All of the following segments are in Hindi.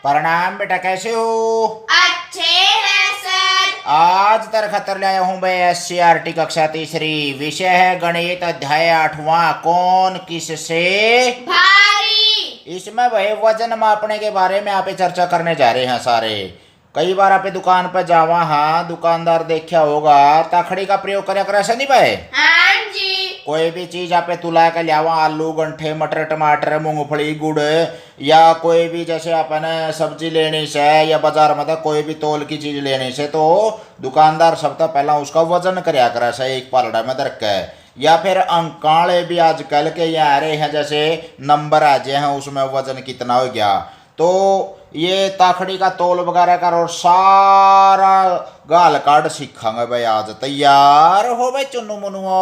प्रणाम बेटा, कैसे हो? अच्छे हैं सर। आज तर खतर लाया हूँ भाई SCRT कक्षा तीसरी। विषय है गणित, अध्याय 8वां, कौन किससे भारी। इसमें भाई वजन मापने के बारे में आप चर्चा करने जा रहे हैं सारे। कई बार आप दुकान पर जावा, हाँ दुकानदार देखा होगा तखड़ी का प्रयोग करे कर, ऐसा नहीं भाई? हाँ जी। कोई भी चीज आप तुला के लियावा, आलू गंठे मटर टमाटर मूंगफली गुड़, या कोई भी जैसे अपन सब्जी लेने से या बाजार में कोई भी तौल की चीज लेने से तो दुकानदार सबसे पहला उसका वजन करया करे से एक पालड़ा में रख के, या फिर अंकाले भी आजकल के ये आ रहे हैं जैसे नंबर आ जाए हैं उसमें वजन कितना हो गया, तो ये ताखड़ी का तौल वगैरह कर और सारा गाल काट सीखेंगे भाई। आज तैयार हो भाई चुन्नू मुनुआ?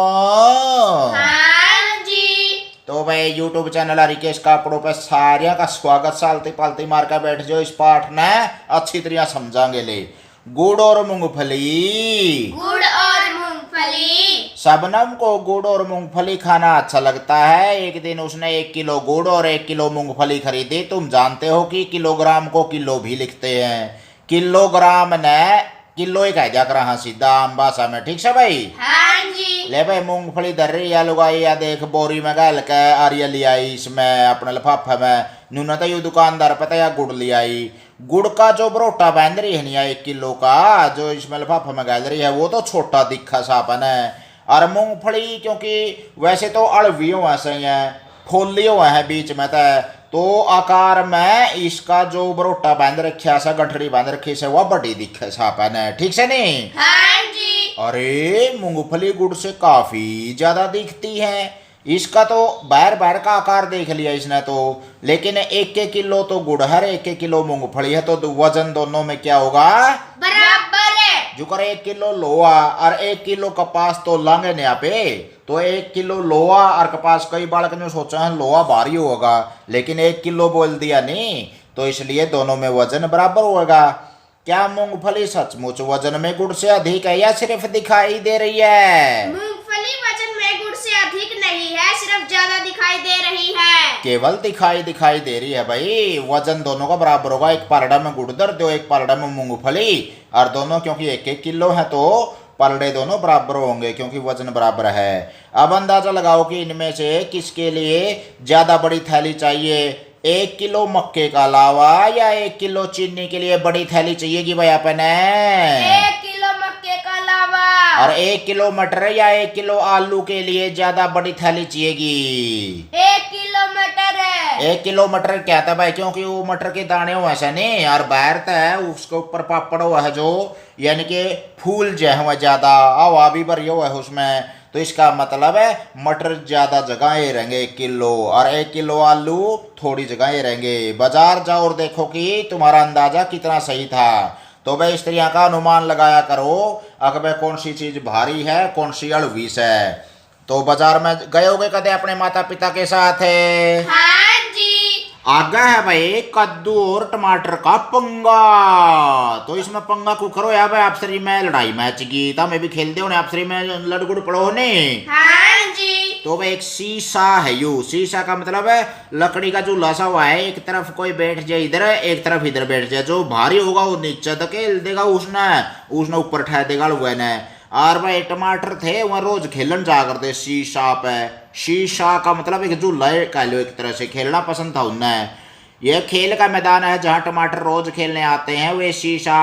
हाँ जी। तो भाई YouTube चैनल हरिकेश कापड़ों पे सारिया का स्वागत। सालती पालती मार कर बैठ जाओ, इस पाठ ने अच्छी तरह समझाएंगे। ले गुड़ और मूंगफली। गुड़ और मूंगफली। शबनम को गुड़ और मूंगफली खाना अच्छा लगता है। एक दिन उसने 1 किलो गुड़ और 1 किलो मूंगफली खरीदी। तुम जानते हो कि किलोग्राम को किलो भी लिखते हैं। किलोग्राम ने किलो ही कह दिया कर, हाँ सीधा आम भाषा में, ठीक है भाई? हाँ जी। ले भाई मूंगफली धर रही है लुगाई, या देख बोरी में गाल के आरिया ले आई इसमें अपने लिफाफे में। नूना तो यू दुकानदार पता या गुड़ ले आई। गुड़ का जो बरोटा बांध रही है नहीं 1 किलो का, जो इसमें लिफाफे में गाल रही है वो तो छोटा दिखा सापन है। और मूंगफली क्योंकि वैसे तो अड़वियों ऐसे ही है, फोलियों है बीच में तो आकार में इसका जो बरोटा बांध रखा सा गठड़ी बांध रखी से वह बड़ी दिखे सापन है, ठीक से नहीं? हाँ जी। अरे मूंगफली गुड़ से काफी ज्यादा दिखती है। इसका तो बाहर बाहर का आकार देख लिया इसने तो, लेकिन 1-1 किलो तो गुड़ है, 1-1 किलो मूंगफली है, तो वजन दोनों में क्या होगा? बराबर है। जो कर 1 किलो लोहा और 1 किलो कपास तो लांगे ने पे, तो 1 किलो लोहा और कपास। कई बालक ने सोचा है लोहा भारी होगा, लेकिन 1 किलो बोल दिया नहीं, तो इसलिए दोनों में वजन बराबर होगा। क्या मूंगफली सचमुच वजन में गुड़ से अधिक है या सिर्फ दिखाई दे रही है? मूंगफली वजन में गुड़ से अधिक नहीं है, सिर्फ ज्यादा दिखाई दे रही है। केवल दिखाई दे रही है भाई। वजन दोनों का बराबर होगा। एक पालड़ा में गुड़ धर दो, एक पालड़ा में मूंगफली, और दोनों क्योंकि 1-1 किलो है तो पालड़े दोनों बराबर होंगे क्योंकि वजन बराबर है। अब अंदाजा लगाओ कि इनमें से किसके लिए ज्यादा बड़ी थैली चाहिए। 1 किलो मक्के का अलावा या 1 किलो चीनी के लिए बड़ी थैली चाहिए कि भाई अपने? 1 किलो मक्के का अलावा। और 1 किलो मटर या 1 किलो आलू के लिए ज्यादा बड़ी थैली चाहिएगी? 1 किलो मटर है। 1 किलो मटर क्या था भाई? क्योंकि वो मटर के दाने हो ऐसा नहीं, और बाहर तो है उसके ऊपर पापड़ हुआ है जो, यानी कि फूल जो है वह ज्यादा हवा भी भरी हुआ है उसमें, तो इसका मतलब है मटर ज्यादा जगह रहेंगे 1 किलो, और 1 किलो आलू थोड़ी जगह रहेंगे। बाजार जाओ और देखो कि तुम्हारा अंदाजा कितना सही था। तो भाई इस तरह का अनुमान लगाया करो अगर कौन सी चीज भारी है कौन सी अड़वीस है। तो बाजार में गए होगे कदे अपने माता पिता के साथ? हाँ जी। आगे है भाई कद्दू और टमाटर का पंगा। तो इसमें पंगा को करो यार भाई, आपसरी में लड़ाई मैच की था मैं भी खेल दे आपसरी में लड़गुड़ पड़ो ने। हाँ जी। तो भाई एक शीशा है, यू शीशा का मतलब है लकड़ी का जो लसा हुआ है, एक तरफ कोई बैठ जाए इधर, एक तरफ इधर बैठ जाए, जो भारी होगा वो नीचे धकेल देगा उसने ऊपर उठा देगा हुआ ने। और भाई टमाटर थे वह रोज खेलन जा करते शीशा पे। शीशा का मतलब एक झूला कह लो, एक तरह से खेलना पसंद था उन्हें। यह खेल का मैदान है जहाँ टमाटर रोज खेलने आते हैं। वे शीशा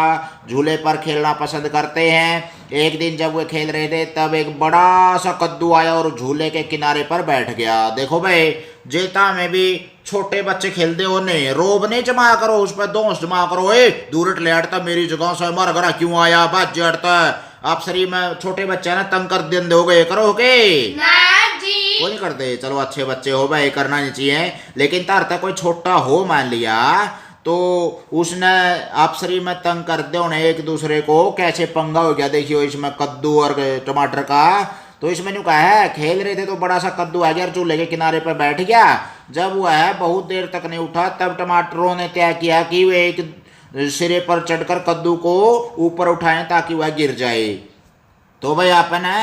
झूले पर खेलना पसंद करते हैं। एक दिन जब वे खेल रहे थे तब एक बड़ा सा कद्दू आया और झूले के किनारे पर बैठ गया। देखो भाई जेता में भी छोटे बच्चे खेलते हो नहीं, रोब नहीं जमा करो उस पर, दोस्त जमा करो। दूर ले हटता मेरी जगह से, मर घर क्यों आया बाज हटता। आप शरीर में छोटे बच्चे ना तंग कर दिन दोगे, करोगे? ना जी। कोई नहीं करते, चलो अच्छे बच्चे हो भाई, करना नहीं चाहिए। लेकिन तारता कोई छोटा हो मान लिया तो उसने आप शरीर में तंग कर दे उन्हें एक दूसरे को, कैसे पंगा हो गया देखियो इसमें कद्दू और टमाटर का। तो इसमें न्यू कहा है खेल रहे थे तो बड़ा सा कद्दू आ गया और चूल्हे के किनारे पर बैठ गया। जब वह है बहुत देर तक नहीं उठा तब टमाटरों ने तय किया कि वे एक सिरे पर चढ़कर कद्दू को ऊपर उठाएं ताकि वह गिर जाए। तो भाई आपने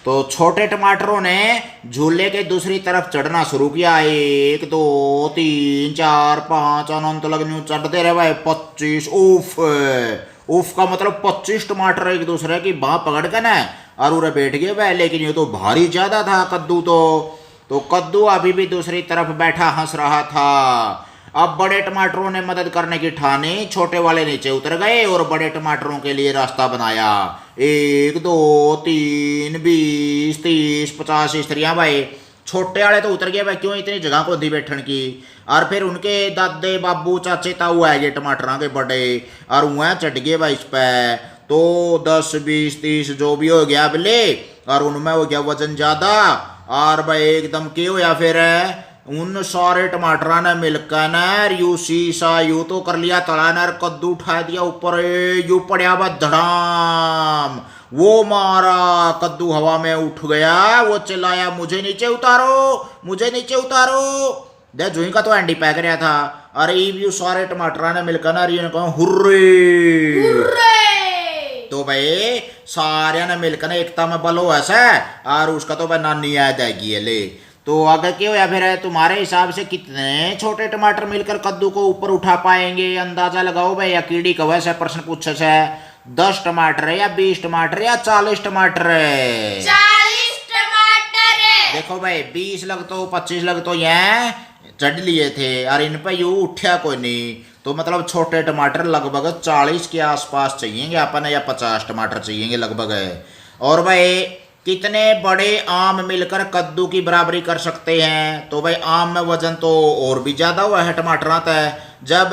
तो छोटे टमाटरों ने झूले के दूसरी तरफ चढ़ना शुरू किया। 1 2 3 4 5 अनंत लगन चढ़ते रहे भाई। 25 उफ उफ का मतलब 25 टमाटर एक दूसरे की बाह पकड़ के ना और उरे बैठ गए भाई। लेकिन ये तो भारी ज्यादा था कद्दू तो कद्दू अभी भी दूसरी तरफ बैठा हंस रहा था। अब बड़े टमाटरों ने मदद करने की ठानी। छोटे वाले नीचे उतर गए और बड़े टमाटरों के लिए रास्ता बनाया। 1 2 3 20 30 50 इस तरह भाई। छोटे वाले तो उतर गए भाई, क्यों इतनी जगह को दी बैठन की। और फिर उनके दादे बाबू चाचे ताऊ है ये टमाटर के बड़े और वह चढ़ गए भाई इस पे। तो 10 20 30 जो भी हो गया बोले, और उनमें हो गया वजन ज्यादा। और भाई एकदम क्यों या फिर उन सारे टमाटर ने मिलकर न यू शीशा यू तो कर लिया तड़ा न, कद्दू उठा दिया ऊपर। यू पड़ा बा धड़ाम, वो मारा कद्दू हवा में उठ गया। वो चिल्लाया मुझे नीचे उतारो, मुझे नीचे उतारो। दे जुई का तो एंडी पैक रहा था। अरे यू सारे टमाटर ने मिलकर ना ये कहा हुर्रे। तो भाई सारे ने मिलकर एकता में बलो ऐसा, और उसका तो भाई नानी आ जाएगी ले। तो अगर क्यों या फिर तुम्हारे हिसाब से कितने छोटे टमाटर मिलकर कद्दू को ऊपर उठा पाएंगे, अंदाजा लगाओ भाई। या कीड़ी का वैसे प्रश्न पूछे से 10 टमाटर है या 20 टमाटर या 40 टमाटर है? 40 टमाटर है। देखो भाई 20 लग तो 25 लग तो यहाँ चढ़ लिए थे और इन पे यू उठा कोई नहीं। तो मतलब छोटे टमाटर लगभग 40 के आसपास चाहिए अपन, या 50 टमाटर चाहिए लगभग। और भाई कितने बड़े आम मिलकर कद्दू की बराबरी कर सकते हैं? तो भाई आम में वजन तो और भी ज्यादा हुआ है टमाटर है। जब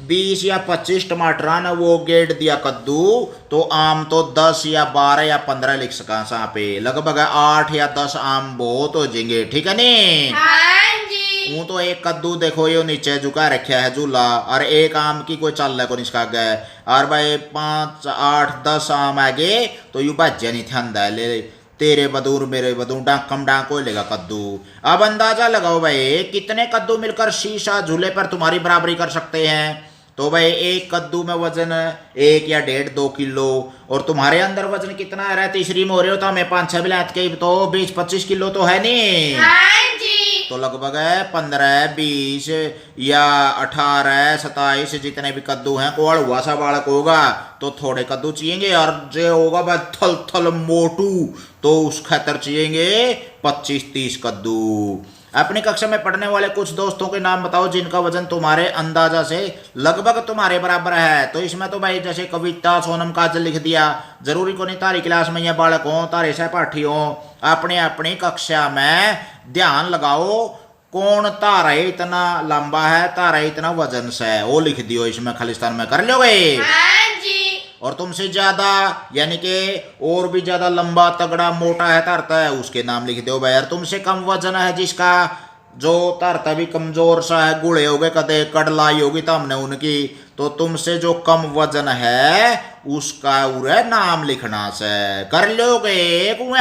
20 या 25 टमाटर ने वो गेट दिया कद्दू, तो आम तो 10 या 12 या 15 लिख सका सा पे। लगभग 8 या 10 आम बहुत हो जाएंगे, ठीक है नी? हाँ जी। वो तो एक कद्दू देखो ये नीचे झुका रखा है झूला, और एक आम की कोई चल को निष्का गए। और भाई 5 8 10 आम आगे तो यू बाज्या नहीं था ले तेरे बदूर मेरे बदूर डाकम डाको लेगा कद्दू। अब अंदाजा लगाओ भाई कितने कद्दू मिलकर शीशा झूले पर तुम्हारी बराबरी कर सकते हैं? तो भाई एक कद्दू में वजन 1 या 1.5 2 किलो, और तुम्हारे अंदर वजन कितना आ रहा है? तीसरी में हो रहे हो तो हमें 5-6 बिलात के तो 20-25 किलो तो है नहीं? हाँ जी। तो लगभग 15 20 या 18 27 जितने भी कद्दू हैं, कोड़ हुआ सा बालक होगा तो थोड़े कद्दू चाहिए। और जो होगा भाई थल थल मोटू तो उस खतर चाहिए 25-30 कद्दू। अपनी कक्षा में पढ़ने वाले कुछ दोस्तों के नाम बताओ जिनका वजन तुम्हारे अंदाजा से लगभग तुम्हारे बराबर है। तो इसमें तो भाई जैसे कविता सोनम काजल लिख दिया, जरूरी को नहीं तारी क्लास में ये बालक हो तारे सहपाठी हो। अपने अपनी कक्षा में ध्यान लगाओ कौन तारा इतना लंबा है, तारा इतना वजन से है, वो लिख दियो इसमें खालिस्तान में। कर लोगे? हाँ जी। और तुमसे ज्यादा यानी कि और भी ज्यादा लंबा तगड़ा मोटा है तरता है, उसके नाम लिख दो भाई। और तुमसे कम वजन है जिसका जो तरता भी कमजोर सा है, गुड़े हो गए कदे कड़लाई होगी तो हमने उनकी, तो तुमसे जो कम वजन है उसका उरे नाम लिखना से। कर लोगे?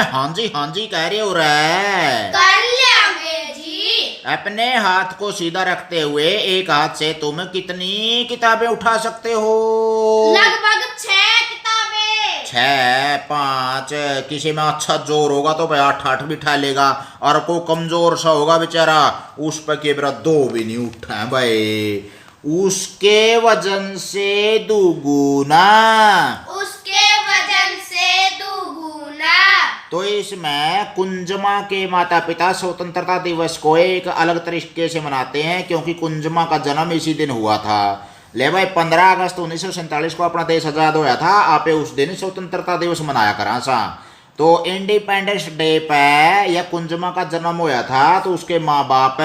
हाँ जी कह रहे हो रे। कर लेंगे जी। अपने हाथ को सीधा रखते हुए एक हाथ से तुम कितनी किताबें उठा सकते हो? लगभग 6 किताबें। 6 5, किसी में अच्छा जोर होगा तो भाई 8 भी उठा लेगा, और को कमजोर सा होगा बेचारा उस पर के बेरा 2 भी नहीं उठा भाई। उसके वजन से दुगुना, उसके वजन से दुगुना। तो इसमें कुंजमा के माता पिता स्वतंत्रता दिवस को एक अलग तरीके से मनाते हैं, क्योंकि कुंजमा का जन्म इसी दिन हुआ था। ले भाई 15 अगस्त 1947 को अपना देश आजाद होया था, आपे उस दिन स्वतंत्रता दिवस मनाया करा सा। तो इंडिपेंडेंस डे पे या कुंजमा का जन्म होया था, तो उसके माँ बाप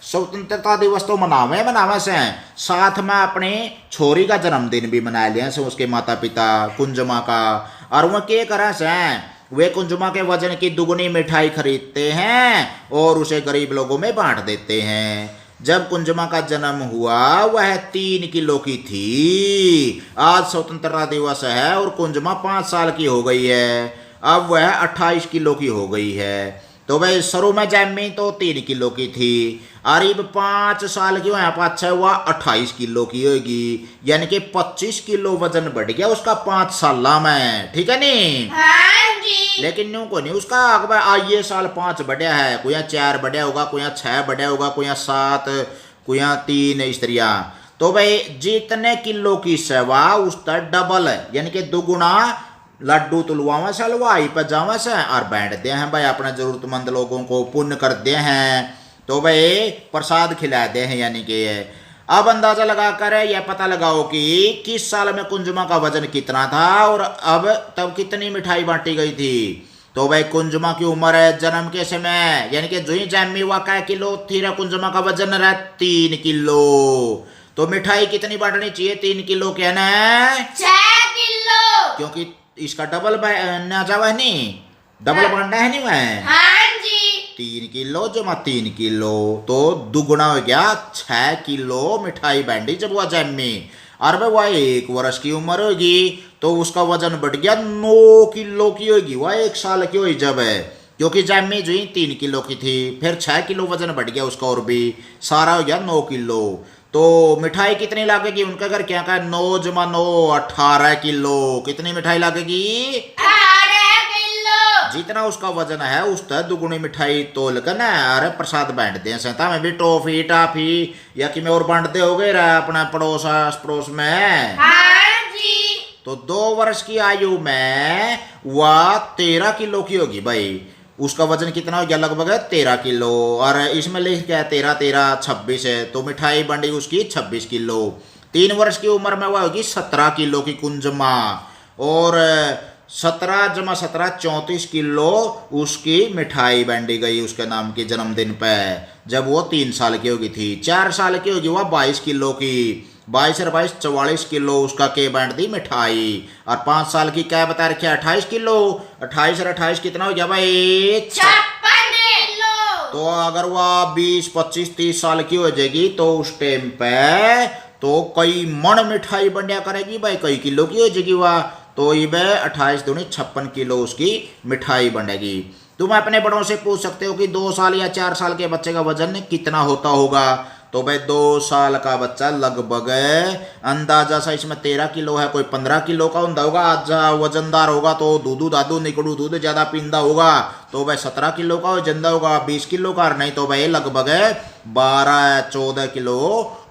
स्वतंत्रता दिवस तो मनावे से साथ में अपनी छोरी का जन्मदिन भी मना लिया से उसके माता पिता कुंजमा का। और वह क्या करा से वे कुंजमा के वजन की दुगनी मिठाई खरीदते हैं और उसे गरीब लोगों में बांट देते हैं। जब कुंजमा का जन्म हुआ वह 3 किलो की थी। आज स्वतंत्रता दिवस है और कुंजमा 5 साल की हो गई है, अब वह 28 किलो की हो गई है। तो भाई शुरू में जैमी तो 3 किलो की थी, और अब 5 साल की हुआ पाछा हुआ 28 किलो की होगी, यानी कि 25 किलो वजन बढ़ गया उसका 5 साल में, ठीक है नी। हाँ जी। लेकिन न्यू को नहीं उसका अगला ये साल 5 बढ़िया है, कोई 4 बढ़िया होगा, कोई 6 बढ़िया होगा, कोई 7, कोई 3 इस तरह। तो भाई जितने किलो की सेवा उसका डबल है, यानी कि दुगुना लड्डू तुलवावा से हलवाई पर जावा से और बैठ दे हैं भाई, अपने जरूरतमंद लोगों को पुण्य कर दे हैं, तो भाई प्रसाद खिला दे हैं। यानी कि अब अंदाजा लगाकर यह पता लगाओ कि किस साल में कुंजुमा का वजन कितना था और अब तब कितनी मिठाई बांटी गई थी। तो भाई कुंजुमा की उम्र है जन्म के समय, यानी कि जो ही जन्मी हुआ क्या किलो थी रे कुंजुमा का वजन रहा 3 किलो। तो मिठाई कितनी बांटनी चाहिए 3 किलो के ना 6 किलो, क्योंकि इसका डबल ना जावा नहीं, डबल बांटना है नहीं मैं। हाँ जी। 3 किलो जमा 3 किलो तो दुगुना हो गया 6 किलो मिठाई बांटी जब वह जन्मी। और भाई वह 1 वर्ष की उम्र होगी तो उसका वजन बढ़ गया 9 किलो की होगी, वह 1 साल की हुई जब है, क्योंकि जन्मी जो ही 3 किलो की थी, फिर 6 किलो वजन बढ़ गया उसका और भी सारा हो गया 9 किलो। तो मिठाई कितनी लगेगी उनके घर क्या कहा 9 जमा 9 18 किलो। कितनी मिठाई लगेगी 18 किलो। जितना उसका वजन है उस तरह दुगुनी मिठाई तोल कर ना अरे प्रसाद बांट दे संता में भी टॉफी टाफी या कि में और बांटते हो गए अपना पड़ोस पड़ोस में। हाँ जी। तो 2 वर्ष की आयु में वह 13 किलो की होगी भाई, उसका वजन कितना हो गया लगभग 13 किलो, और इसमें लिख क्या 13 13 26 है, तो मिठाई बंडी उसकी 26 किलो। 3 वर्ष की उम्र में वह होगी 17 किलो की कुंजमा, और 17 जमा 17 34 किलो उसकी मिठाई बांटी गई उसके नाम के जन्मदिन पे, जब वो 3 साल की होगी थी। 4 साल की होगी वह 22 किलो की, 22 और 22 44 किलो उसका के बांट दी मिठाई। और 5 साल की क्या बता रखा 28 किलो, 28 और 28 कितना हो गया भाई 56 किलो। तो अगर वह 20 25 30 साल की हो जाएगी तो उस टाइम पे तो कई मन मिठाई बंडिया करेगी भाई, कई किलो की हो जाएगी वह, तो ये 28 दूनी 56 किलो उसकी मिठाई बनेगी। तुम अपने बड़ों से पूछ सकते हो कि 2 साल या 4 साल के बच्चे का वजन कितना होता होगा। तो भाई 2 साल का बच्चा लगभग अंदाजा सा इसमें 13 किलो है, कोई 15 किलो का होगा, आज वजनदार होगा तो दूधू दादू निकड़ू दूध ज्यादा पींदा होगा तो भाई 17 किलो का वजनदार होगा, 20 किलो का, नहीं तो भाई लगभग 12-14 किलो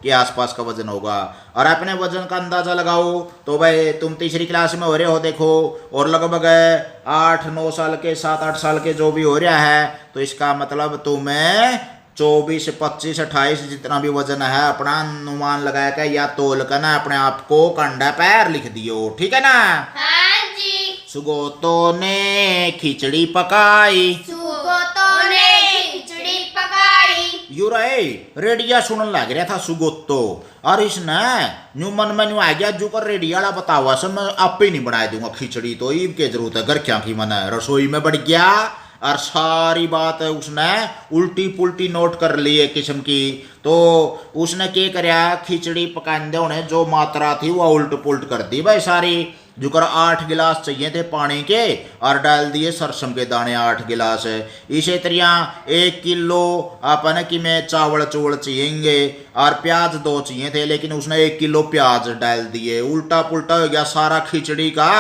के आसपास का वजन होगा। और अपने वजन का अंदाजा लगाओ तो भाई तुम तीसरी क्लास में हो रहे हो देखो, और लगभग 8-9 साल के 7-8 साल के जो भी हो रहा है, तो इसका मतलब तुम्हें 24 25 28 जितना भी वजन है अपना अनुमान लगाया कर या तोल कर ना अपने आप को कंधा पैर लिख दियो, ठीक है ना। हाँ जी। सुगोतो ने खिचड़ी पकाई, सुगोतो ने खिचड़ी पकाई। यू रे रेडिया सुनने लग रहा था सुगोतो, और इसने न्यू मन में न्यू आ गया जो कर रेडिया वाला बतावा सब मैं आप ही नहीं बनाया दूंगा खिचड़ी, तो ईब के जरूरत है घर क्या की मन है, रसोई में बढ़ गया और सारी बात उसने उल्टी पुल्टी नोट कर ली एक किस्म की। तो उसने क्या करया खिचड़ी पकाने होने जो मात्रा थी वह उल्ट पुल्ट कर दी भाई सारी, जो कर 8 गिलास चाहिए थे पानी के और डाल दिए सरसों के दाने 8 गिलास। इसी तरह 1 किलो अपन कि में चावल चूवल चाहिए और प्याज 2 चाहिए थे, लेकिन उसने 1 किलो प्याज डाल दिए, उल्टा पुल्टा हो गया सारा खिचड़ी का,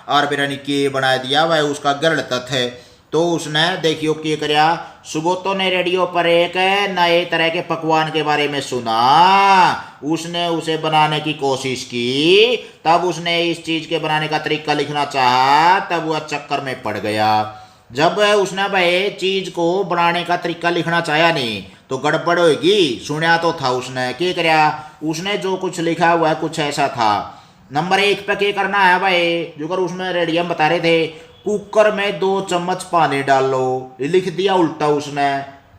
और बिरयानी के बना दिया भाई उसका गलत है। तो उसने देखियो क्या करया सुगोतो ने रेडियो पर एक नए तरह के पकवान के बारे में सुना, उसने उसे बनाने की कोशिश की, तब उसने इस चीज के बनाने का तरीका लिखना चाहा, तब वह चक्कर में पड़ गया। जब उसने भाई चीज को बनाने का तरीका लिखना चाहा नहीं तो गड़बड़ होगी, सुना तो था उसने क्या करया, उसने जो कुछ लिखा हुआ है कुछ ऐसा था। नंबर 1 पे क्या करना है भाई, जो कर उसमें रेडियम बता रहे थे कुकर में 2 चम्मच पानी डालो, लिख दिया उल्टा उसने।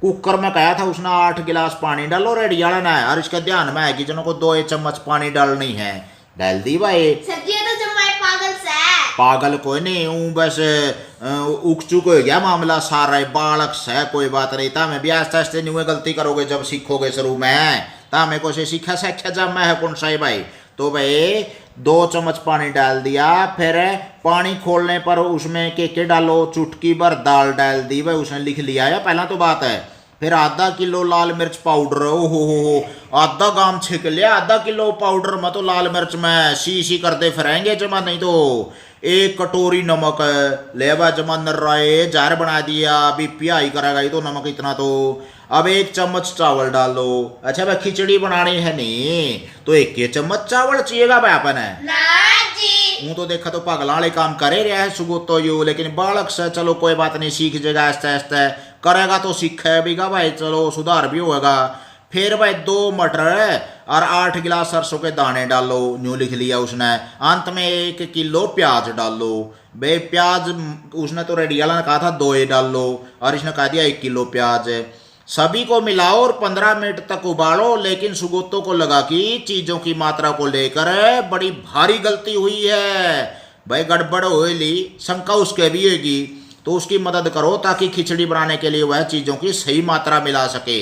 कुकर में कहा था उसने 8 गिलास पानी डालो रेडिया वाला ना, और इसका ध्यान में आएगी जनों को 2 चम्मच पानी डालनी है, डाल दी भाई। सब्जी तो जमाए पागल से पागल कोई नहीं हूँ, बस उक चुक हो गया मामला सारा, बालक से कोई बात नहीं था। मैं भी आस्ते आस्ते न्यू गलती करोगे जब सीखोगे शुरू में, ता मैं को से सीखा जब मैं है कौन सा है भाई। तो भाई 2 चम्मच पानी डाल दिया, फिर पानी खोलने पर उसमें के डालो, चुटकी भर दाल डाल दी भाई, उसने लिख लिया है पहला तो बात है। फिर आधा किलो लाल मिर्च पाउडर, ओ हो, आधा गाम छिक लिया, आधा किलो पाउडर में तो लाल मिर्च में सी करते फिरेंगे जमा, नहीं तो 1 कटोरी नमक ले बा जमा, नर्राए जार बना दिया, अभी पियाई करेगा ये तो नमक इतना तो। अब 1 चम्मच चावल डालो। अच्छा भाई खिचड़ी बनानी है नहीं तो 1 चम्मच चावल चाहिएगा भाई अपन है ना जी। हूँ तो देखा तो पागला वाले काम करे रहा है सुगो तो यू, लेकिन बालक से चलो कोई बात नहीं, सीख जाएगा आस्ते आस्ते, करेगा तो सीखे भी गा भाई, चलो सुधार भी होगा। फिर भाई 2 मटर और 8 गिलास सरसों के दाने डालो, न्यू लिख लिया उसने। अंत में 1 किलो प्याज डालो। भाई प्याज उसने तो रेडी वाला ने कहा था 2 ही डालो, और इसने कहा दिया 1 किलो प्याज। सभी को मिलाओ और 15 मिनट तक उबालो। लेकिन सुगोतो को लगा कि चीजों की मात्रा को लेकर बड़ी भारी गलती हुई है, भाई गड़बड़ होली, शंका उसके भी होगी, तो उसकी मदद करो ताकि खिचड़ी बनाने के लिए वह चीजों की सही मात्रा मिला सके।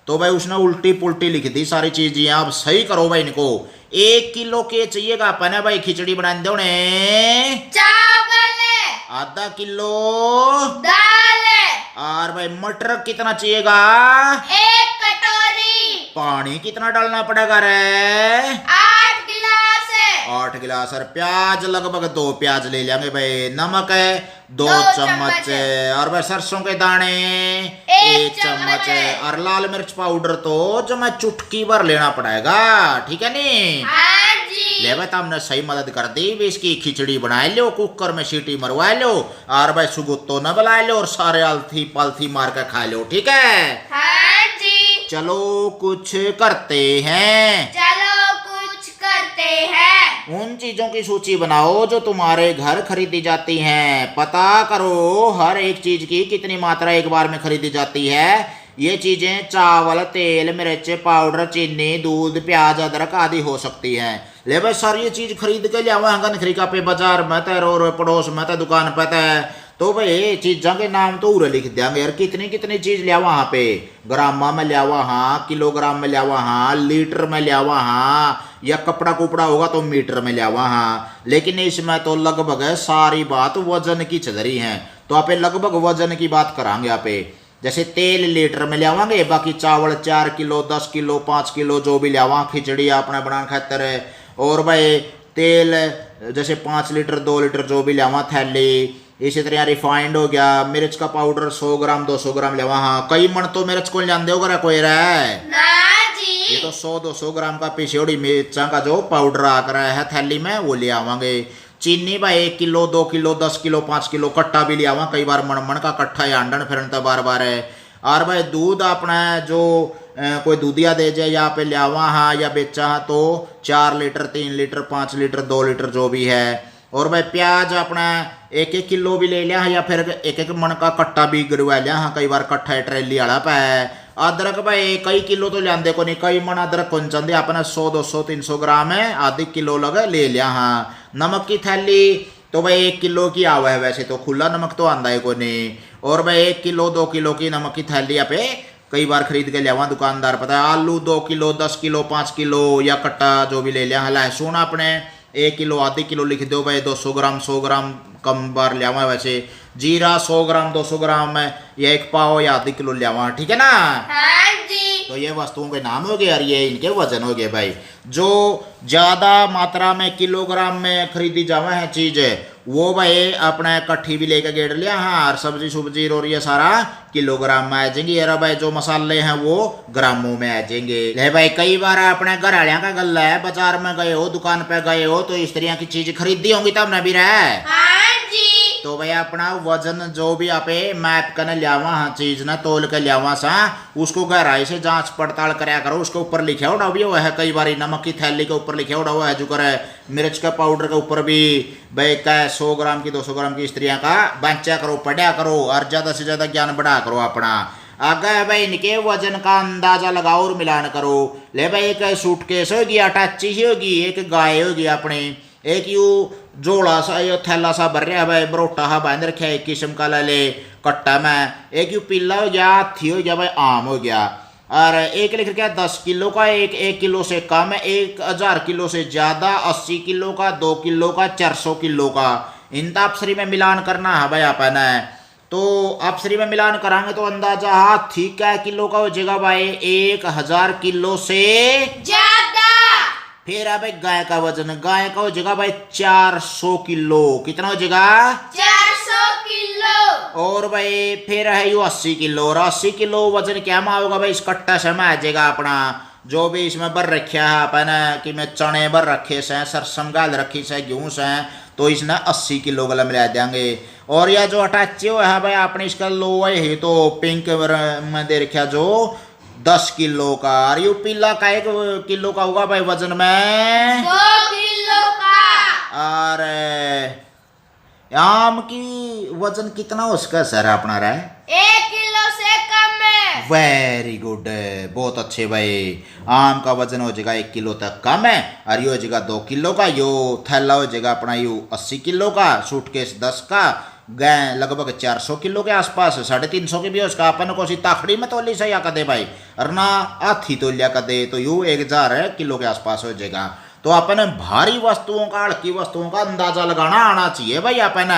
तो भाई उसने उल्टी पुल्टी लिख दी सारी चीजें, अब सही करो भाई इनको। 1 किलो के चाहिएगा अपन है भाई खिचड़ी बनाने दो ने, चावल, आधा किलो दाल, और भाई मटर कितना चाहिएगा, 1 कटोरी, पानी कितना डालना पड़ेगा रे, 8 गिलास, 8 गिलास, और प्याज लगभग 2 प्याज ले लेंगे भाई। नमक है 2 2 चम्मच, चम्मच, और भाई सरसों के दाने 1 चम्मच, और लाल मिर्च पाउडर तो जो मैं चुटकी भर लेना पड़ेगा, ठीक है नी। हाँ जी। ले भाई तुमने सही मदद कर दी, भी इसकी खिचड़ी बना लो, कुकर में सीटी मरवा लो, और भाई सुगुत्तो न बुला लो, और सारे आलथी पालथी मार कर खा लो, ठीक है। हाँ जी। चलो कुछ करते हैं, चलो कुछ करते हैं। उन चीजों की सूची बनाओ जो तुम्हारे घर खरीदी जाती हैं। पता करो हर एक चीज की कितनी मात्रा एक बार में खरीदी जाती है। ये चीजें चावल, तेल, मिर्च पाउडर, चीनी, दूध, प्याज, अदरक आदि हो सकती हैं। ले भाई सारी ये चीज खरीद के लियावा खरीका पे बाजार में ते, रो पड़ोस में ते, दुकान पे ते, तो भाई चीज़ों के नाम तो उरे लिख देंगे यार, कितनी कितनी चीज लिया वहाँ पे, ग्रामा में लिया वहाँ, किलोग्राम में लिया वहाँ, लीटर में लिया वहाँ, या कपड़ा कुपड़ा होगा तो मीटर में लिया वहाँ। लेकिन इसमें तो लगभग सारी बात वजन की चल रही है, तो आप लगभग वजन की बात करांगे आप। जैसे तेल लीटर में लियावांगे, बाकी चावल 4 किलो, 10 किलो, 5 किलो जो भी लियावा खिचड़ी अपने बनाने खातर, और भाई तेल जैसे 5 लीटर 2 लीटर जो भी लियावा थैली। इसी तरह रिफाइंड हो गया, मिर्च का पाउडर 100 ग्राम 200 ग्राम लियावा। हाँ कई मन तो मिर्च को जानते हो कोई रहा ना जी। ये तो 100-200 ग्राम का पिछोड़ी मिर्चा का जो पाउडर आकर है थैली में वो ले आवांगे। चीनी भाई 1 किलो 2 किलो 10 किलो 5 किलो कट्टा भी ले आवा, कई बार मन का कट्ठा या अंडन फिर तो बार बार है। और भाई दूध अपना जो कोई दूधिया दे जाए या पे लियावा हाँ या बेचा हाँ तो 4 लीटर 3 लीटर 5 लीटर 2 लीटर जो भी है। और भाई प्याज अपना 1-1 किलो भी ले लिया या फिर 1-1 मन का कट्टा भी गिरवा लिया हाँ, कई बार कट्ठा है ट्रेली वाला पे। अदरक भाई कई किलो तो लियाते को नहीं, कई मन अदरक कौन चाहते अपना 100-200-300 ग्राम है, आधी किलो लगे ले लिया हाँ। नमक की थैली तो भाई 1 किलो की आवा है, वैसे तो खुला नमक तो आंदा है को नहीं। और भाई 1 किलो 2 किलो की नमक की थैली यहाँ पे कई बार खरीद के लिया दुकानदार, पता है। आलू 2 किलो 10 किलो 5 किलो या कट्टा जो भी ले लिया। लहसुन अपने 1 किलो आधी किलो लिख दो भाई, 200 ग्राम 100 ग्राम कम बार लिया वैसे। जीरा 100 ग्राम 200 ग्राम या 1 पाव या आधी किलो लिया, ठीक है ना। हाँ जी। तो ये वस्तुओं के नाम हो गए और ये इनके वजन हो गए भाई। जो ज्यादा मात्रा में किलोग्राम में खरीदी जावा है चीज वो भाई अपना कट्ठी भी लेकर गेड़ लिया हाँ, और सब्जी सुब्जी और ये सारा किलोग्राम में आ जाएंगे। यार भाई जो मसाले हैं वो ग्रामों में आ जाएंगे। ले भाई कई बार अपने घर वालिया का गला है, बाजार में गए हो दुकान पे गए हो तो इस तरह की चीज खरीदी होंगी तब न भी रहा। हाँ जी। तो भाई अपना वजन जो भी आप मैप करने लियावा हाँ चीज ना तोल के लियावा सा, उसको गहराई से जांच पड़ताल कराया करो। उसके ऊपर लिखा उड़ा भी हुआ है, कई बार नमक की थैली के ऊपर लिखा उड़ा हुआ है जो करे, मिर्च का पाउडर के ऊपर भी भाई क्या 100 ग्राम की 200 ग्राम की स्त्रियां का बचा करो, पढ़ा करो और ज्यादा से ज्यादा ज्ञान बढ़ा करो अपना। आगे भाई इनके वजन का अंदाजा लगाओ और मिलान करो। ले भाई एक सूटकेस होगी, अटैची ही होगी, एक गाय होगी अपने, एक यू जोड़ा सा यो थैला सा भर रहा है भाई, बरोटा सा बांध रखा है एक किस्म का ले कट्टा में, एक यू पीला हो गया, हाथी हो गया भाई, आम हो गया। और एक लिख रखा है 10 किलो का, एक 1 किलो से कम, 1000 किलो से ज्यादा, 80 किलो का, 2 किलो का, 400 किलो का। इन तापसरी में मिलान करना है भाई अपन है। तो अपसरी में मिलान करांगे तो अंदाजा हाथी क्या किलो का हो जाएगा भाई? 1000 किलो से ज्यादा। फिर अब गाय का वजन, गाय का हो जाएगा भाई 400 किलो। कितना हो जाएगा? 400 किलो। और भाई फिर है यू 80 किलो, और 80 किलो वजन क्या में होगा भाई? इस कट्टा से में आ जाएगा अपना जो भी इसमें भर रखा है अपन कि मैं चने भर रखे से, सरसम गाल रखी से, गेहूं से, तो इसने 80 किलो गला मिला देंगे। और यह जो अटैचे हुआ है भाई आपने इसका लोहा है तो पिंक में दे रखा जो 10 किलो का, और यू पीला का 1 किलो का होगा भाई वजन में 2 किलो का। और आम की वजन कितना उसका सर अपना रहा है? 1 किलो से कम है। वेरी गुड, बहुत अच्छे भाई। आम का वजन हो जाएगा 1 किलो तक कम है, और ये हो जाएगा 2 किलो का। यो थैला हो जाएगा अपना यू 80 किलो का, सूटकेस 10 का, गए लगभग 400 किलो के आसपास, 350 की भी उसका अपन को सी ताखड़ी में तोली से या कदे भाई, और ना हाथी तो लिया कदे, तो यू 1000 किलो के आसपास हो जाएगा। तो अपन भारी वस्तुओं का, हल्की वस्तुओं का अंदाजा लगाना आना चाहिए भाई। अपन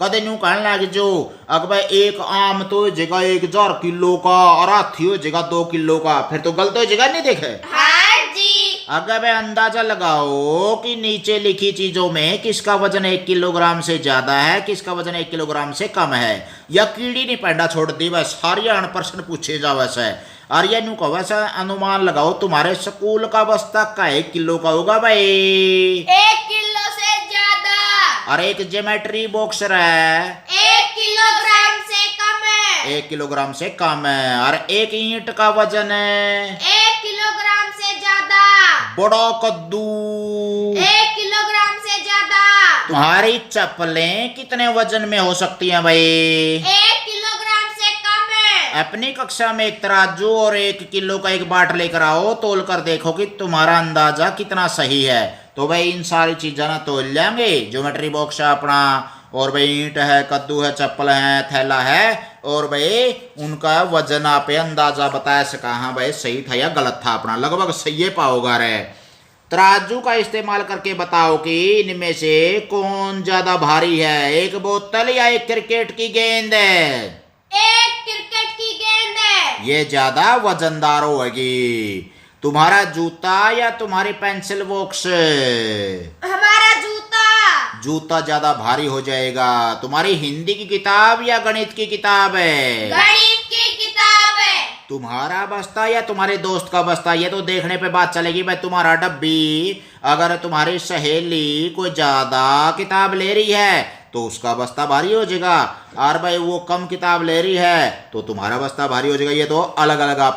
कदे न्यू कहने लगे जो अगर भाई एक आम तो हो जाएगा 1000 किलो का, और हाथी हो जाएगा 2 किलो का, फिर तो गलत हो जाएगा नहीं? देखे हाँ जी। अगर भाई अंदाजा लगाओ कि नीचे लिखी चीजों में किसका वजन 1 किलोग्राम से ज्यादा है, किसका वजन 1 किलोग्राम से कम है, या कीड़ी नहीं पैदा छोड़ दी बस सारी प्रश्न पूछे जा वैसे। और ये न्यू कहो वैसा अनुमान लगाओ तुम्हारे स्कूल का बस्ता का 1 किलो का होगा भाई? 1 किलो से ज्यादा। और एक ज्योमेट्री बॉक्स है 1 किलोग्राम से कम है। 1 किलोग्राम से कम है। और एक ईंट का वजन है 1 किलोग्राम से ज्यादा। बड़ा कद्दू 1 किलोग्राम से ज्यादा। तुम्हारी चप्पलें कितने वजन में हो सकती हैं भाई? 1 किलोग्राम से कम है। अपनी कक्षा में एक तराजू और 1 किलो का एक बाट लेकर आओ, तोल कर देखो कि तुम्हारा अंदाजा कितना सही है। तो भाई इन सारी चीज़ों ना तोल लेंगे, ज्योमेट्री बॉक्स है अपना, और भाई ईंट है, कद्दू है, चप्पल है, थैला है, और भाई उनका वजन आप अंदाजा बता सका हाँ भाई सही था या गलत था अपना, लगभग सही पाओगा रे। तराजू का इस्तेमाल करके बताओ कि इनमें से कौन ज्यादा भारी है, एक बोतल या एक क्रिकेट की गेंद? 1 क्रिकेट की गेंद है। ये ज्यादा वजनदार होगी। तुम्हारा जूता या तुम्हारी पेंसिल बॉक्स? हमारा जूता। जूता ज्यादा भारी हो जाएगा। तुम्हारी हिंदी की किताब या गणित की किताब है? गणित की किताब है। तुम्हारा बस्ता या तुम्हारे दोस्त का बस्ता? ये तो देखने पे बात चलेगी भाई। तुम्हारा डब्बी, अगर तुम्हारी सहेली कोई ज्यादा किताब ले रही है तो उसका बस्ता भारी हो जाएगा, और भाई वो कम किताब ले रही है तो तुम्हारा बस्ता भारी हो जाएगा। ये तो अलग अलग आप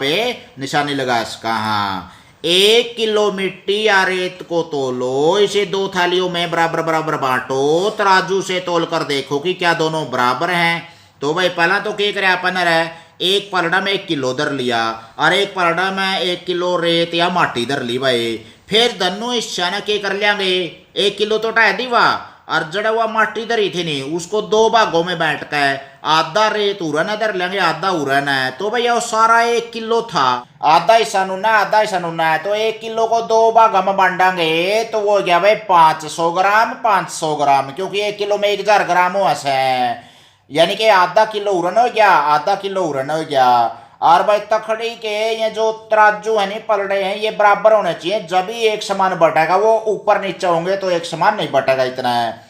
निशानी लगा इसका। हाँ, 1 किलो मिट्टी या रेत को तोलो, इसे 2 थालियों में बराबर बराबर बांटो, तराजू से तोल कर देखो कि क्या दोनों बराबर हैं। तो भाई पहला तो क्या करे अपन है, एक पलड़ा में 1 किलो धर लिया, और एक पलड़ा में 1 किलो रेत या माटी धर ली भाई। फिर दोनों हिस्सा ने क्या कर लेंगे, 1 किलो तो ढाई दीवा, और जड़ा हुआ माटी धरी थी नहीं उसको 2 भागों में बैठ कर आधा रेत उरन धर लेंगे, आधा उरन है। तो भैया वो सारा 1 किलो था, आधा हिस्सा नुना आधा हिस्सा नुना है, तो 1 किलो को 2 भागों में बांटेंगे तो वो हो गया भाई 500 ग्राम 500 ग्राम, क्योंकि 1 किलो में 1000 ग्राम हो है, यानी कि आधा किलो उरन हो गया, आधा किलो उरन हो गया। और भाई तखड़ी के ये जो तराजू है नहीं पलड़े हैं ये बराबर होने चाहिए, जब ही एक समान बटेगा, वो ऊपर नीचे होंगे तो एक समान नहीं बटेगा इतना है।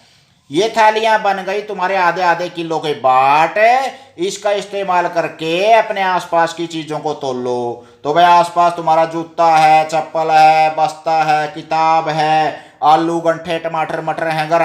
ये थालियां बन गई तुम्हारे आधे आधे किलो के बाट। इसका इस्तेमाल करके अपने आसपास की चीजों को तोल लो। तो भाई आसपास तुम्हारा जूता है, चप्पल है, बस्ता है, किताब है, आलू गंठे टमाटर मटर है, घर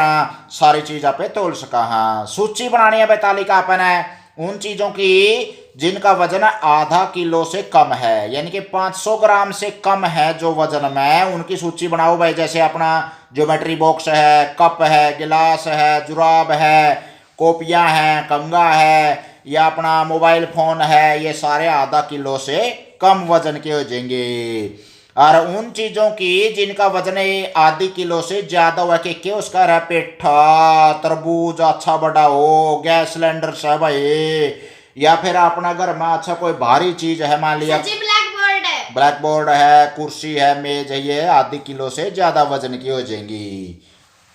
सारी चीज आप तोल सका। हाँ, सूची बनानी है भाई, तालिका अपन है उन चीजों की जिनका वजन आधा किलो से कम है, यानी कि 500 ग्राम से कम है जो वजन में, उनकी सूची बनाओ भाई। जैसे अपना ज्योमेट्री बॉक्स है, कप है, गिलास है, जुराब है, कॉपियां हैं, कंगा है, या अपना मोबाइल फोन है, ये सारे आधा किलो से कम वजन के हो जाएंगे। और उन चीजों की जिनका वजन आधी किलो से ज्यादा हुआ कि उसका रहा पेठा, तरबूज अच्छा बड़ा हो, गैस सिलेंडर से भाई, या फिर अपना घर में अच्छा कोई भारी चीज है मान लिया ब्लैक बोर्ड ब्लैक बोर्ड है, कुर्सी है, मेज है, ये आधी किलो से ज्यादा वजन की हो जाएंगी।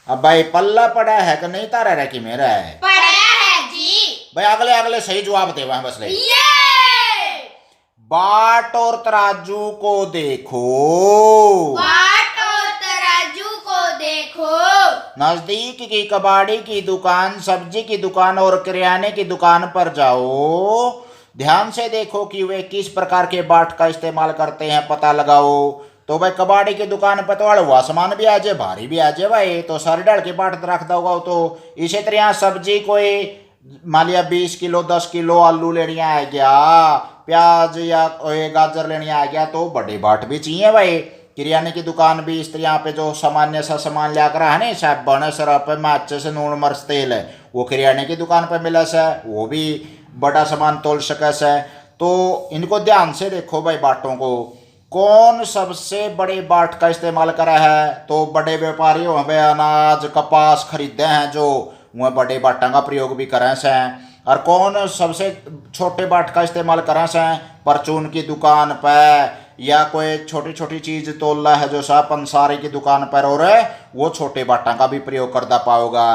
अब भाई पल्ला पड़ा है कि नहीं तारा रह कि मेरा है? पड़ा है जी। भाई अगले अगले सही जवाब दे वहां बस ले। ये बाट और तराजू को देखो, बाट और तराजू को देखो, नजदीक की कबाड़ी की दुकान, सब्जी की दुकान और किराने की दुकान पर जाओ, ध्यान से देखो कि वे किस प्रकार के बाट का इस्तेमाल करते हैं, पता लगाओ। तो भाई कबाड़ी की दुकान पर तो हलवा सामान भी आ जाए, भारी भी आ जाए भाई, तो सारे डाल के बाट रख होगा। तो इसी तरह सब्जी कोई मान लिया 20 किलो 10 किलो आलू लेनी आ गया, प्याज या कोई गाजर लेनी आ गया, तो बड़े बाट भी चाहिए भाई। किराने की दुकान भी इस तरह पे जो सामान्य सा सामान लिया है ना, साबुन सरफ माचिस नून मिर्च तेल है, वो किराने की दुकान पर मिला से, वो भी बड़ा सामान तोल सके से। तो इनको ध्यान से देखो भाई बाटों को, कौन सबसे बड़े बाट का इस्तेमाल करा है? तो बड़े व्यापारी हमें अनाज कपास खरीदे हैं जो, वह बड़े बाटा का प्रयोग भी करें से। और कौन सबसे छोटे बाट का इस्तेमाल करें से? परचून की दुकान पर या कोई छोटी छोटी चीज तोल रहा है जो सा पंसारी की दुकान पर, और वो छोटे बाटा का भी प्रयोग करता पाओगा।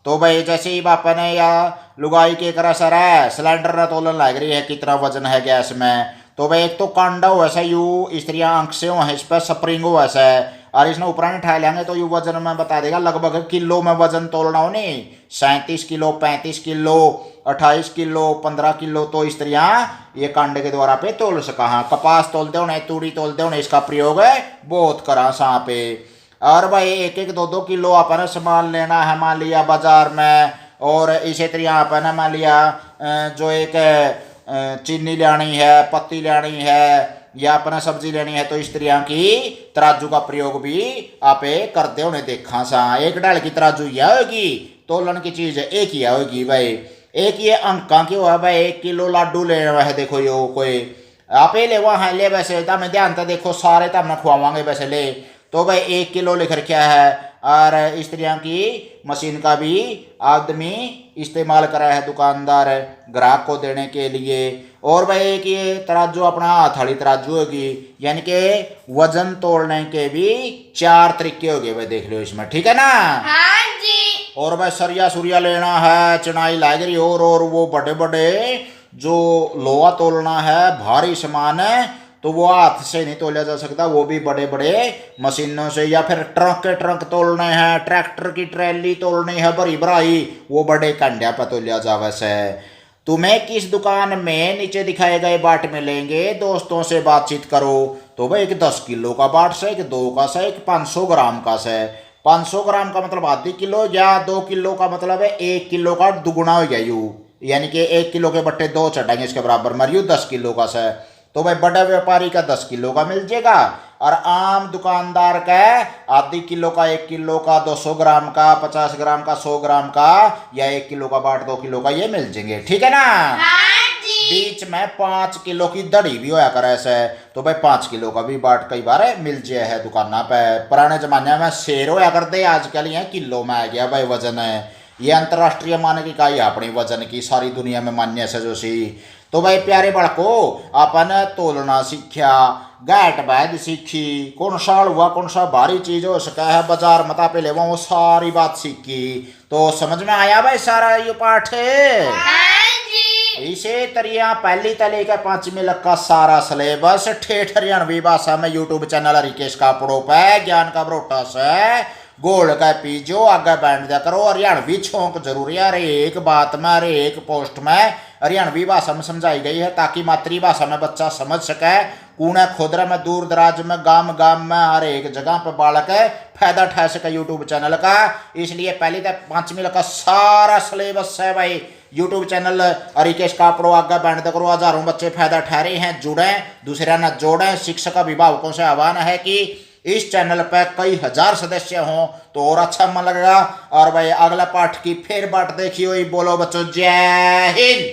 तो भाई जैसे ही बापा ने या लुगाई के करा सर है सिलेंडर ने तोलन लग रही है कितना वजन है गैस में, तो भाई एक तो कांडा हो ऐसा यू इस तरह आंख से हो है, इस पर स्प्रिंग हो ऐसा है, और इसने ऊपर नहीं उठा लेंगे तो यू वजन में बता देगा, लगभग किलो में वजन तोलना हो नहीं, 37 किलो 35 किलो 28 किलो 15 किलो, तो इस तरह ये कांडे के द्वारा पे तोल सका। हाँ कपास तोलते होने, तूड़ी तोलते होने, इसका प्रयोग बहुत करा सा पे। और भाई एक एक 2 2 किलो अपने सामान लेना है मान लिया बाजार में, और इसी तरह अपने मान लिया जो एक चीनी लेनी है, पत्ती लेनी है, या अपना सब्जी लेनी है, तो इस तरह की तराजू का प्रयोग भी आप करते होने देखा सा। एक डाल की तराजू यह होगी, तोलन की चीज एक ही होगी भाई। एक ये अंका क्यों है भाई, 1 किलो लाडू ले रहा है, देखो यो कोई आप ले वहाँ ले, वैसे तब ध्यान तो देखो सारे तब न खुआवांगे वैसे ले, तो भाई 1 किलो लिख रखा है। और इस तरह की मशीन का भी आदमी इस्तेमाल करा है दुकानदार ग्राहक को देने के लिए। और भाई एक ये तराजू अपना हथौड़ी तराजू होगी, यानी कि वजन तोड़ने के भी 4 तरीके हो गए भाई, देख लो इसमें, ठीक है ना? हाँ जी। और भाई सरिया सुरिया लेना है, चुनाई लाग रही और वो बड़े बड़े जो लोहा तोलना है, भारी सामान है, तो वो हाथ से नहीं तोला जा सकता, वो भी बड़े बड़े मशीनों से। या फिर ट्रक के ट्रक तोलने हैं, ट्रैक्टर की ट्रैली तोलनी है भरी भराई, वो बड़े कंडिया पर तोलिया जावे से। तुम्हें किस दुकान में नीचे दिखाए गए बाट मिलेंगे, दोस्तों से बातचीत करो। तो भाई एक 10 किलो का बाट से, एक 2 का से, एक 500 ग्राम का से। 500 ग्राम का मतलब आधी किलो, या 2 किलो का मतलब है 1 किलो का दुगुना हो गया यू, यानी कि 1 किलो के बट्टे 2 चढ़ेंगे इसके बराबर मरियो 10 किलो का से। तो भाई बड़ा व्यापारी का 10 किलो का मिल जाएगा, और आम दुकानदार का आधी किलो का, 1 किलो का, 200 ग्राम का, 50 ग्राम का, 100 ग्राम का, या 1 किलो का बाट 2 किलो का, ये मिल जाएंगे, ठीक है ना? हाँ जी। बीच में 5 किलो की दड़ी भी होया करे ऐसे, तो भाई 5 किलो का भी बाट कई बार मिल जाए है दुकाना पे। पुराने जमाने में शेर होया करते, आजकल ये किलो में आ गया भाई वजन है, ये अंतरराष्ट्रीय मानक इकाई अपनी वजन की सारी दुनिया में मान्य से जो सी। तो भाई प्यारे बड़को अपन तोलना सीखा, गैट बैद सीखी, कौन सा हुआ कौन सा भारी चीज हो सका है बाजार मता पे ले वो सारी बात सीखी। तो समझ में आया भाई सारा ये पाठ है? हाँ जी। इसे तरिया पहली तले का 5वीं लक का सारा सिलेबस ठेठ हरियाणवी भाषा में यूट्यूब चैनल रिकेश कापड़ों पे ज्ञान का बरोटा से गोल का पीजो आगे बैंड दिया करो। हरियाणवी छोंक जरूरी है, अरे एक बात में अरे एक पोस्ट में हरियाणवी भाषा में समझाई गई है, ताकि मातृभाषा में बच्चा समझ सके। कूने खुदरा में दूर दराज में गांव गांव में हर एक जगह पे बालक फायदा उठा सके यूट्यूब चैनल का। इसलिए पहली तक 5वीं का सारा सिलेबस है भाई यूट्यूब चैनल रिकेश कापड़ो आगे बैंड दिया करो। हजारों बच्चे फायदा उठा रहे हैं, जुड़े दूसरे न जोड़े। शिक्षक अभिभावकों से आह्वान है कि इस चैनल पर कई हजार सदस्य हों तो और अच्छा मन लगेगा। और भाई अगला पाठ की फिर बात देखी हुई, बोलो बच्चों जय हिंद।